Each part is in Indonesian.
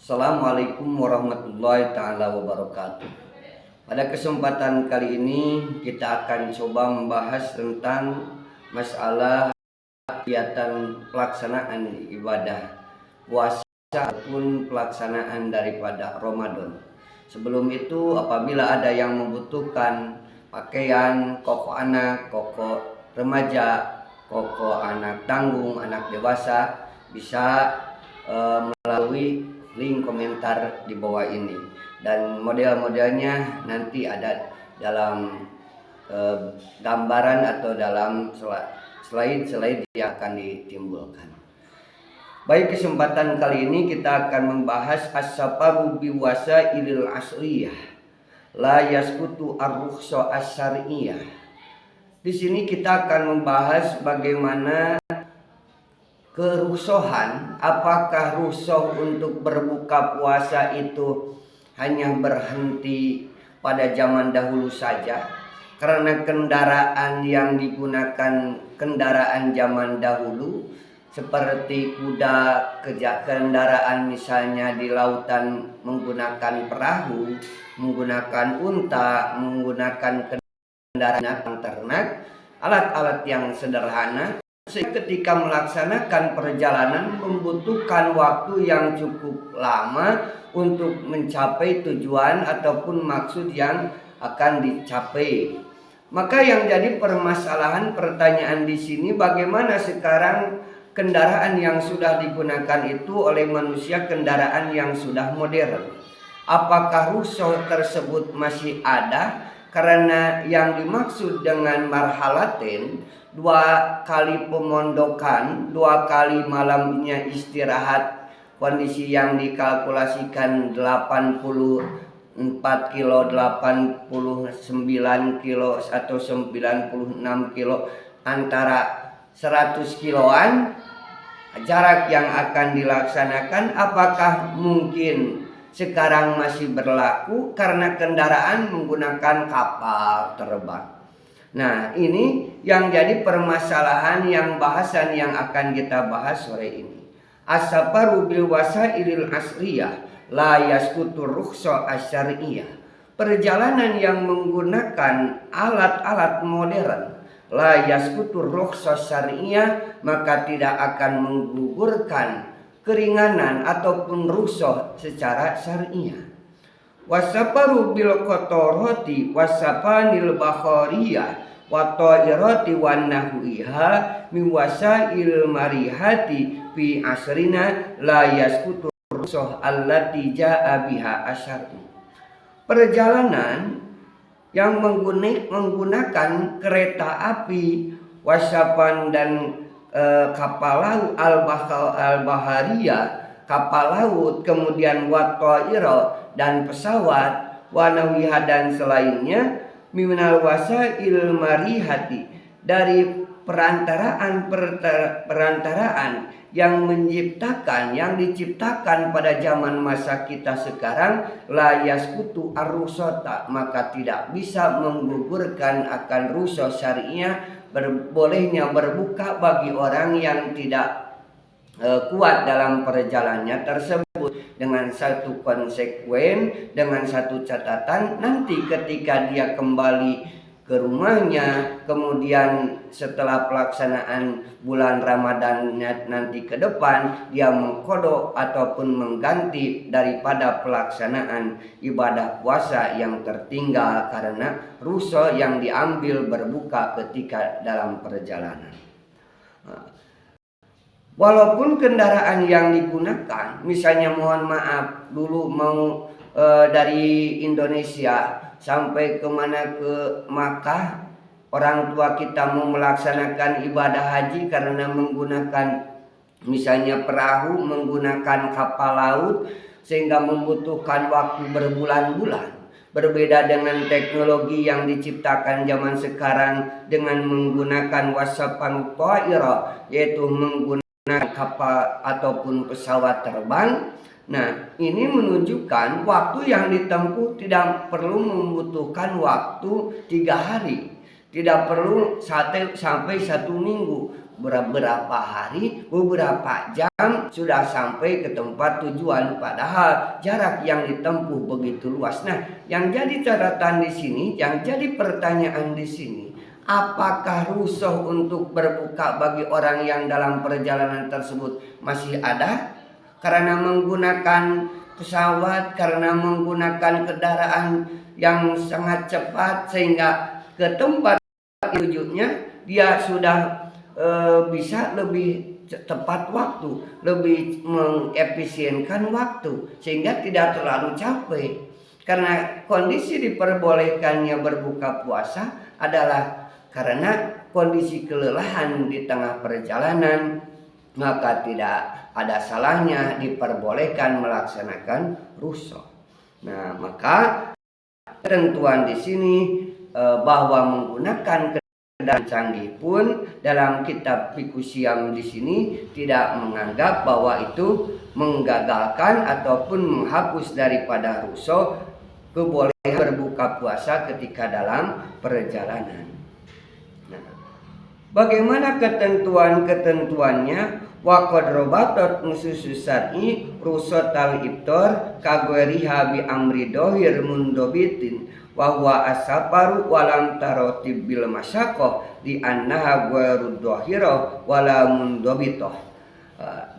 Assalamualaikum warahmatullahi taala wabarakatuh. Pada kesempatan kali ini kita akan coba membahas tentang masalah kegiatan pelaksanaan ibadah puasa ataupun pelaksanaan daripada Ramadan. Sebelum itu, apabila ada yang membutuhkan pakaian koko anak, koko remaja, koko anak tanggung, anak dewasa, bisa melalui link komentar di bawah ini, dan model-modelnya nanti ada dalam gambaran atau dalam slide-slide yang akan ditimbulkan. Baik, kesempatan kali ini kita akan membahas as-safaru bi wasailil asriyah la yasqutu ar-rukhsa asy-syar'iyyah. Di sini kita akan membahas bagaimana kerusuhan, apakah rusuh untuk berbuka puasa itu hanya berhenti pada zaman dahulu saja karena kendaraan yang digunakan kendaraan zaman dahulu seperti kuda, kendaraan misalnya di lautan menggunakan perahu, menggunakan unta, menggunakan kendaraan ternak, alat-alat yang sederhana. Ketika melaksanakan perjalanan membutuhkan waktu yang cukup lama untuk mencapai tujuan ataupun maksud yang akan dicapai. Maka yang jadi permasalahan pertanyaan di sini, bagaimana sekarang kendaraan yang sudah digunakan itu oleh manusia kendaraan yang sudah modern? Apakah rusuh tersebut masih ada? Karena yang dimaksud dengan marhalatin, 2 kali pemondokan, 2 kali malamnya istirahat, kondisi yang dikalkulasikan 84 kilo, 89 kilo atau 96 kilo, antara 100 kiloan jarak yang akan dilaksanakan. Apakah mungkin sekarang masih berlaku karena kendaraan menggunakan kapal terbang? Nah, ini yang jadi permasalahan yang bahasan yang akan kita bahas sore ini. As-safaru bil wasailil asriyah la yasqutu rukhsa asy-syar'iyyah. Perjalanan yang menggunakan alat-alat modern la yasqutu rukhsa syar'iyyah, maka tidak akan menggugurkan keringanan ataupun rukhsah secara syariah. Wasafaru bil qatarati wasafanil bakhariyah wa ta'irati wan nahwiha min wasail marihati fi asrina la yasqutu rukhsah allati jaa biha asyar'u. Perjalanan yang menggunakan kereta api, wasafan dan kapal laut al-bahariyah, kapal laut, kemudian wat-ta'ira dan pesawat, wanawiha dan selainnya, minal wasail marihati, dari perantaraan yang diciptakan pada zaman masa kita sekarang, la yasqutu ar-rukhsata, maka tidak bisa menggugurkan akan rukhsah syariah, bolehnya berbuka bagi orang yang tidak kuat dalam perjalanannya tersebut, dengan satu konsekuen, dengan satu catatan, nanti ketika dia kembali ke rumahnya, kemudian setelah pelaksanaan bulan Ramadan nanti ke depan, dia mengkodok ataupun mengganti daripada pelaksanaan ibadah puasa yang tertinggal karena rukhsah yang diambil berbuka ketika dalam perjalanan. Walaupun kendaraan yang digunakan, misalnya mohon maaf, dulu mau dari Indonesia sampai kemana, ke Makkah, orang tua kita mau melaksanakan ibadah haji karena menggunakan misalnya perahu, menggunakan kapal laut, sehingga membutuhkan waktu berbulan-bulan. Berbeda dengan teknologi yang diciptakan zaman sekarang dengan menggunakan wasafan ta'ira, yaitu menggunakan kapal ataupun pesawat terbang. Nah, ini menunjukkan waktu yang ditempuh tidak perlu membutuhkan waktu 3 hari, tidak perlu sampai 1 minggu, beberapa hari, beberapa jam sudah sampai ke tempat tujuan, padahal jarak yang ditempuh begitu luas. Nah, yang jadi catatan di sini, yang jadi pertanyaan di sini, apakah rukhsah untuk berbuka bagi orang yang dalam perjalanan tersebut masih ada? Karena menggunakan pesawat, karena menggunakan kendaraan yang sangat cepat sehingga ke tempat tujuannya dia sudah bisa lebih tepat waktu, lebih mengefisienkan waktu sehingga tidak terlalu capek. Karena kondisi diperbolehkannya berbuka puasa adalah karena kondisi kelelahan di tengah perjalanan, maka tidak ada salahnya diperbolehkan melaksanakan rukhsah. Nah, maka ketentuan di sini bahwa menggunakan dan canggih pun dalam kitab Fiqh Syam di sini tidak menganggap bahwa itu menggagalkan ataupun menghapus daripada rukhsah kebolehan berbuka puasa ketika dalam perjalanan. Nah, bagaimana ketentuan-ketentuannya? Wa qad rabatat nususus syar'i rukhsatal iftar kagwariha bi amri dohir mundobitin wa huwa as-safaru walam tarotib bil masyaqqah di annaha ghairu dhahirah wala mundobitoh.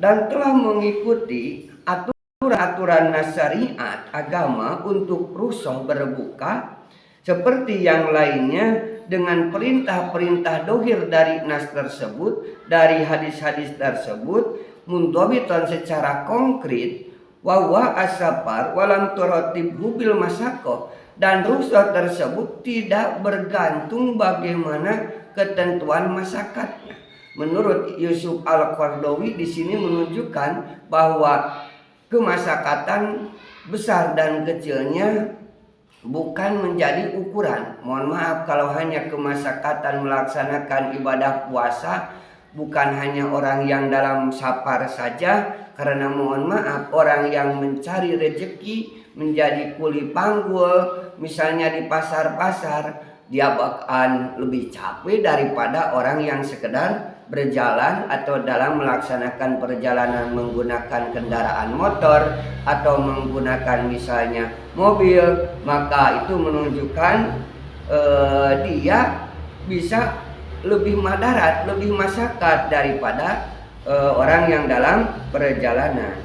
Dan telah mengikuti aturan syariat agama untuk rukhsah berbuka seperti yang lainnya dengan perintah-perintah dohir dari nas tersebut, dari hadis-hadis tersebut, mundobiton secara konkret, wa huwa as-safar walam tarotib bil masyaqqah. Dan rukhsah tersebut tidak bergantung bagaimana ketentuan masyarakatnya. Menurut Yusuf Al-Qaradawi di sini menunjukkan bahwa kemasyakatan besar dan kecilnya bukan menjadi ukuran. Mohon maaf kalau hanya kemasyakatan melaksanakan ibadah puasa, bukan hanya orang yang dalam safar saja, karena mohon maaf orang yang mencari rezeki menjadi kuli panggul misalnya di pasar-pasar, dia akan lebih capek daripada orang yang sekedar berjalan atau dalam melaksanakan perjalanan menggunakan kendaraan motor atau menggunakan misalnya mobil. Maka itu menunjukkan dia bisa lebih madarat, lebih masyaqqat daripada orang yang dalam perjalanan.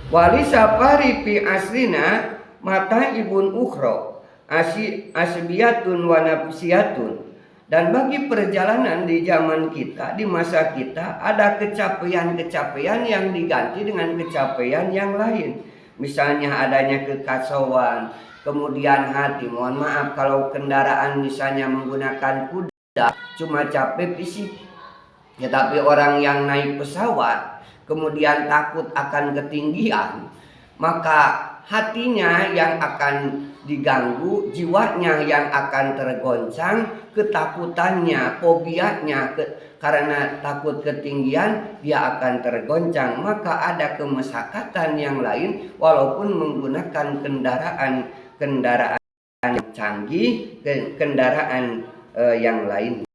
Wali safari fi asrina mata ibun ukhra asbiyatun wa nafsiyatun. Dan bagi perjalanan di zaman kita, di masa kita, ada kecapean-kecapean yang diganti dengan kecapean yang lain. Misalnya adanya kekacauan, kemudian hati. Mohon maaf kalau kendaraan misalnya menggunakan kuda cuma capek fisik, tetapi orang yang naik pesawat kemudian takut akan ketinggian, maka hatinya yang akan diganggu, jiwanya yang akan tergoncang, ketakutannya, fobianya karena takut ketinggian dia akan tergoncang. Maka ada kemaslahatan yang lain walaupun menggunakan kendaraan yang canggih, kendaraan yang lain.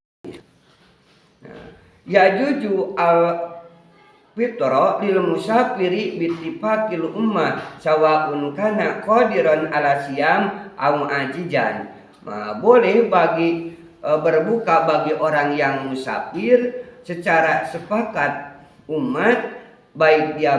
Nah, Yajuju al-fitra lil musafiri bittifaqil ummah sawaun kana qadiran ala siyam au ajijan. Nah, boleh bagi berbuka bagi orang yang musafir secara sepakat umat, baik dia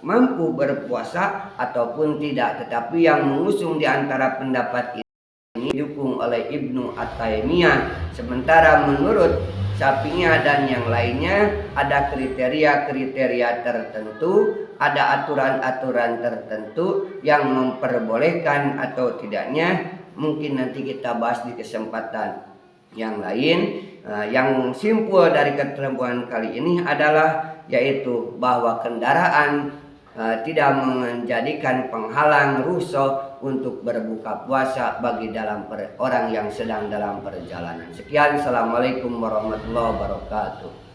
mampu berpuasa ataupun tidak. Tetapi yang mengusung di antara pendapat ini didukung oleh Ibnu At-Taimiyah. Sementara menurut Syafi'iyah dan yang lainnya ada kriteria-kriteria tertentu, ada aturan-aturan tertentu yang memperbolehkan atau tidaknya. Mungkin nanti kita bahas di kesempatan yang lain. Yang simpul dari keterangan kali ini adalah yaitu bahwa kendaraan tidak menjadikan penghalang rukhsah untuk berbuka puasa bagi orang yang sedang dalam perjalanan. Sekian, assalamualaikum warahmatullahi wabarakatuh.